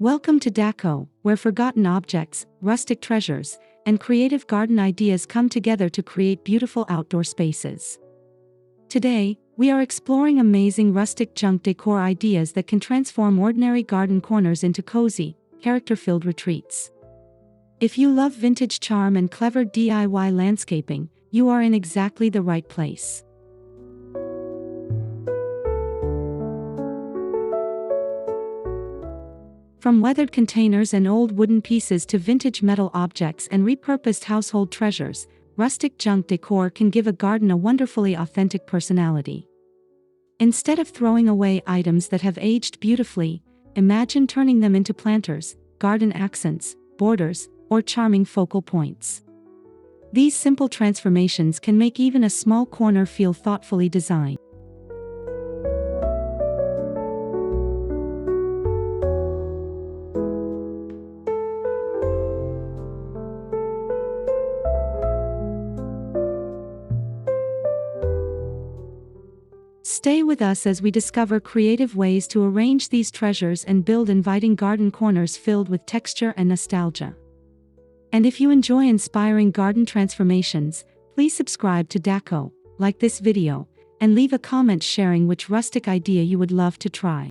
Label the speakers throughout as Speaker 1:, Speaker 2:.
Speaker 1: Welcome to Decor, where forgotten objects, rustic treasures, and creative garden ideas come together to create beautiful outdoor spaces. Today, we are exploring amazing rustic junk decor ideas that can transform ordinary garden corners into cozy, character-filled retreats. If you love vintage charm and clever DIY landscaping, you are in exactly the right place. From weathered containers and old wooden pieces to vintage metal objects and repurposed household treasures, rustic junk decor can give a garden a wonderfully authentic personality. Instead of throwing away items that have aged beautifully, imagine turning them into planters, garden accents, borders, or charming focal points. These simple transformations can make even a small corner feel thoughtfully designed. Stay with us as we discover creative ways to arrange these treasures and build inviting garden corners filled with texture and nostalgia. And if you enjoy inspiring garden transformations, please subscribe to Decor, like this video, and leave a comment sharing which rustic idea you would love to try.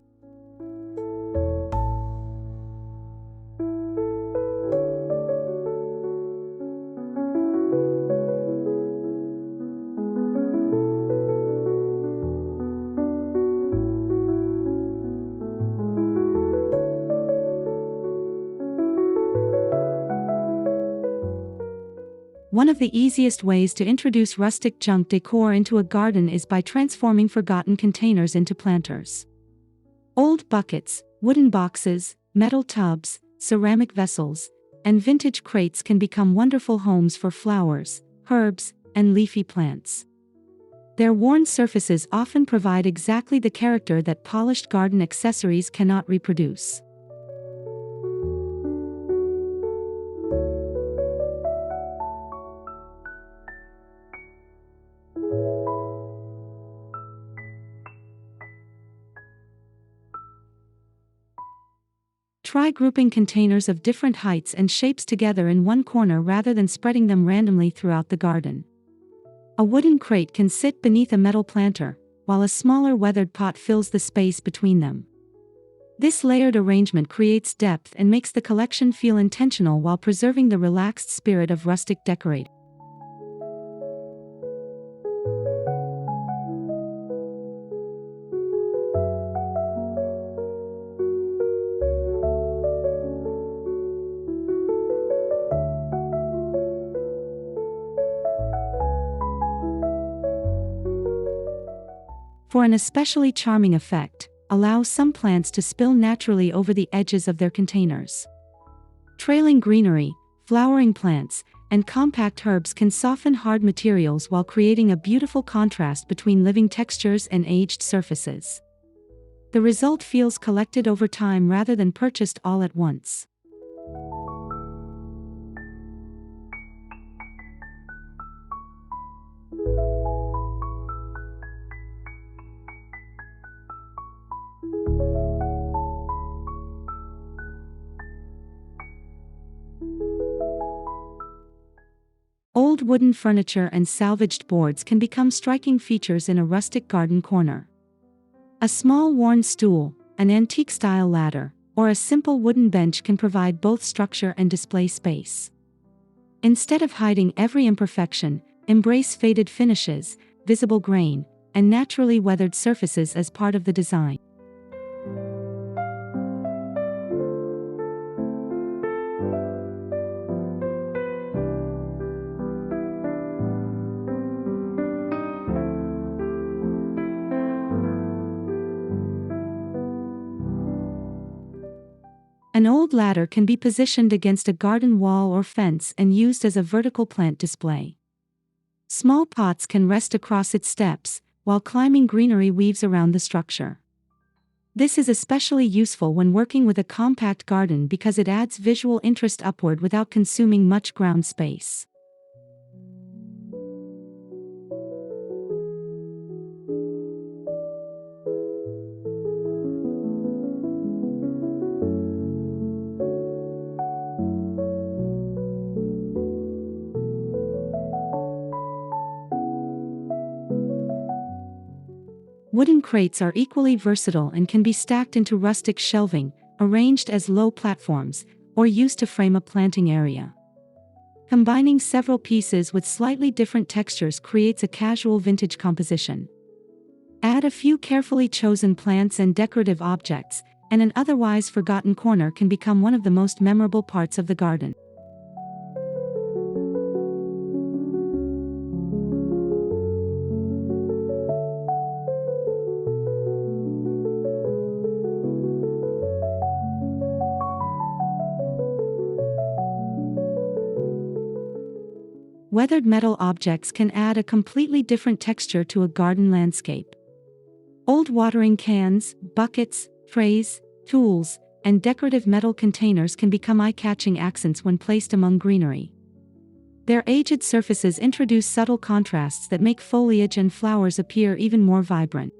Speaker 1: One of the easiest ways to introduce rustic junk decor into a garden is by transforming forgotten containers into planters. Old buckets, wooden boxes, metal tubs, ceramic vessels, and vintage crates can become wonderful homes for flowers, herbs, and leafy plants. Their worn surfaces often provide exactly the character that polished garden accessories cannot reproduce. Try grouping containers of different heights and shapes together in one corner rather than spreading them randomly throughout the garden. A wooden crate can sit beneath a metal planter, while a smaller weathered pot fills the space between them. This layered arrangement creates depth and makes the collection feel intentional while preserving the relaxed spirit of rustic decorating. For an especially charming effect, allow some plants to spill naturally over the edges of their containers. Trailing greenery, flowering plants, and compact herbs can soften hard materials while creating a beautiful contrast between living textures and aged surfaces. The result feels collected over time rather than purchased all at once. Old wooden furniture and salvaged boards can become striking features in a rustic garden corner. A small worn stool, an antique-style ladder, or a simple wooden bench can provide both structure and display space. Instead of hiding every imperfection, embrace faded finishes, visible grain, and naturally weathered surfaces as part of the design. An old ladder can be positioned against a garden wall or fence and used as a vertical plant display. Small pots can rest across its steps, while climbing greenery weaves around the structure. This is especially useful when working with a compact garden because it adds visual interest upward without consuming much ground space. Wooden crates are equally versatile and can be stacked into rustic shelving, arranged as low platforms, or used to frame a planting area. Combining several pieces with slightly different textures creates a casual vintage composition. Add a few carefully chosen plants and decorative objects, and an otherwise forgotten corner can become one of the most memorable parts of the garden. Weathered metal objects can add a completely different texture to a garden landscape. Old watering cans, buckets, trays, tools, and decorative metal containers can become eye-catching accents when placed among greenery. Their aged surfaces introduce subtle contrasts that make foliage and flowers appear even more vibrant.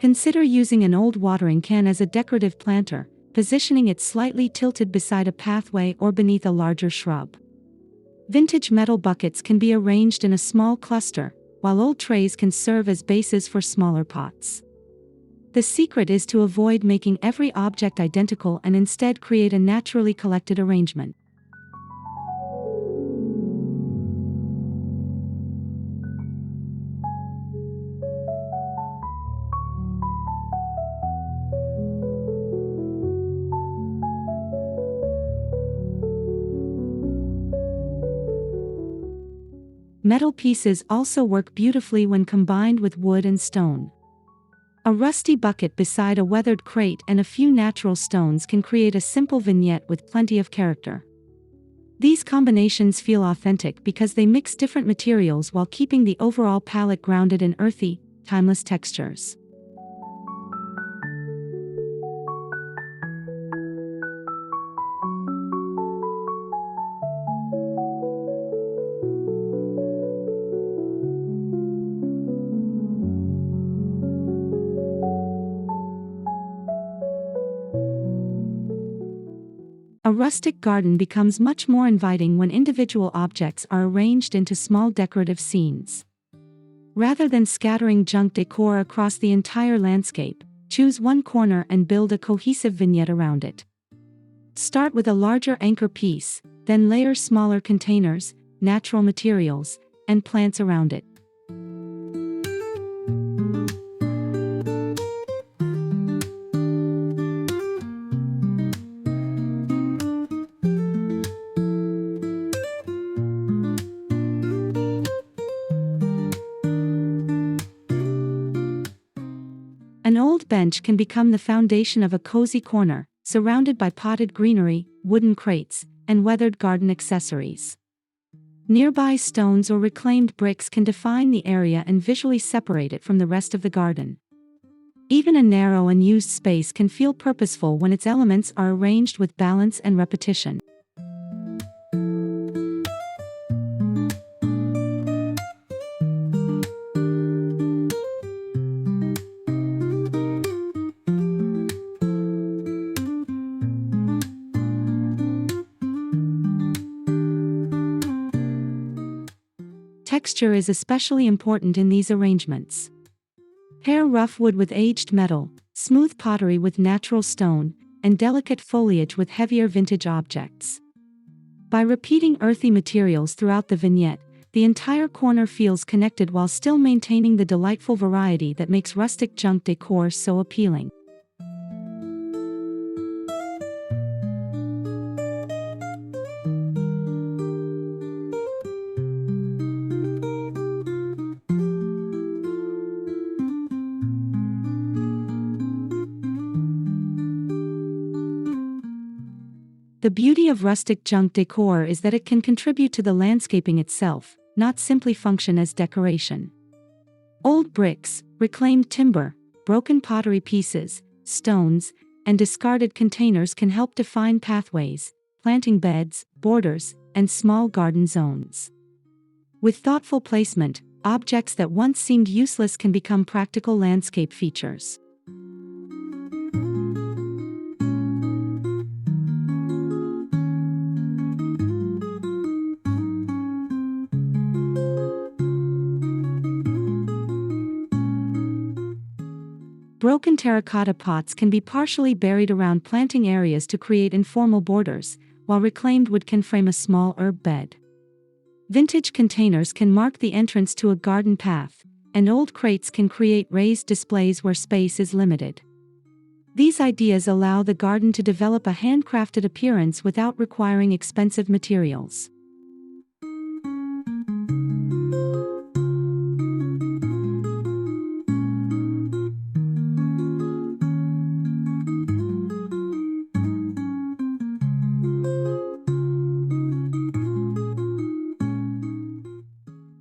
Speaker 1: Consider using an old watering can as a decorative planter, positioning it slightly tilted beside a pathway or beneath a larger shrub. Vintage metal buckets can be arranged in a small cluster, while old trays can serve as bases for smaller pots. The secret is to avoid making every object identical and instead create a naturally collected arrangement. Metal pieces also work beautifully when combined with wood and stone. A rusty bucket beside a weathered crate and a few natural stones can create a simple vignette with plenty of character. These combinations feel authentic because they mix different materials while keeping the overall palette grounded in earthy, timeless textures. A rustic garden becomes much more inviting when individual objects are arranged into small decorative scenes. Rather than scattering junk decor across the entire landscape, choose one corner and build a cohesive vignette around it. Start with a larger anchor piece, then layer smaller containers, natural materials, and plants around it. An old bench can become the foundation of a cozy corner, surrounded by potted greenery, wooden crates, and weathered garden accessories. Nearby stones or reclaimed bricks can define the area and visually separate it from the rest of the garden. Even a narrow unused space can feel purposeful when its elements are arranged with balance and repetition. Texture is especially important in these arrangements. Pair rough wood with aged metal, smooth pottery with natural stone, and delicate foliage with heavier vintage objects. By repeating earthy materials throughout the vignette, the entire corner feels connected while still maintaining the delightful variety that makes rustic junk decor so appealing. The beauty of rustic junk decor is that it can contribute to the landscaping itself, not simply function as decoration. Old bricks, reclaimed timber, broken pottery pieces, stones, and discarded containers can help define pathways, planting beds, borders, and small garden zones. With thoughtful placement, objects that once seemed useless can become practical landscape features. Broken terracotta pots can be partially buried around planting areas to create informal borders, while reclaimed wood can frame a small herb bed. Vintage containers can mark the entrance to a garden path, and old crates can create raised displays where space is limited. These ideas allow the garden to develop a handcrafted appearance without requiring expensive materials.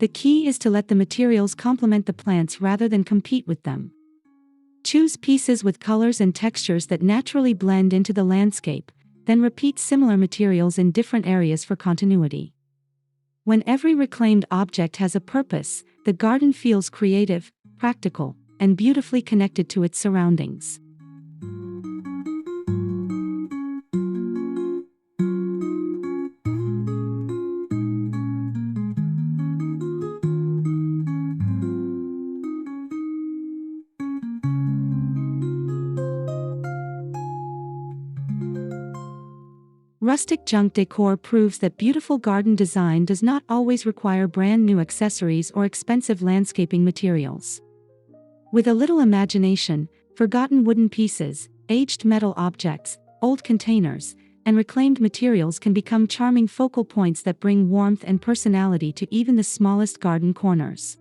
Speaker 1: The key is to let the materials complement the plants rather than compete with them. Choose pieces with colors and textures that naturally blend into the landscape, then repeat similar materials in different areas for continuity. When every reclaimed object has a purpose, the garden feels creative, practical, and beautifully connected to its surroundings. Rustic junk decor proves that beautiful garden design does not always require brand new accessories or expensive landscaping materials. With a little imagination, forgotten wooden pieces, aged metal objects, old containers, and reclaimed materials can become charming focal points that bring warmth and personality to even the smallest garden corners.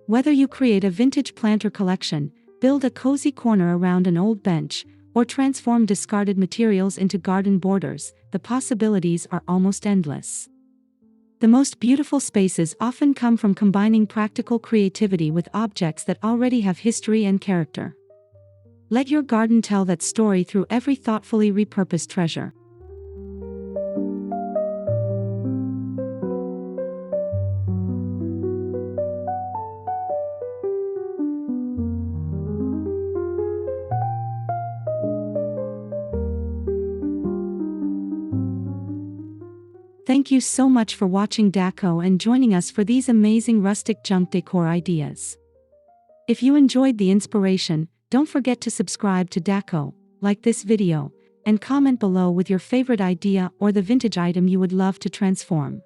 Speaker 1: Whether you create a vintage planter collection, build a cozy corner around an old bench, or transform discarded materials into garden borders, the possibilities are almost endless. The most beautiful spaces often come from combining practical creativity with objects that already have history and character. Let your garden tell that story through every thoughtfully repurposed treasure. Thank you so much for watching Decor and joining us for these amazing rustic junk decor ideas. If you enjoyed the inspiration, don't forget to subscribe to Decor, like this video, and comment below with your favorite idea or the vintage item you would love to transform.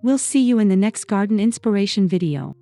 Speaker 1: We'll see you in the next garden inspiration video.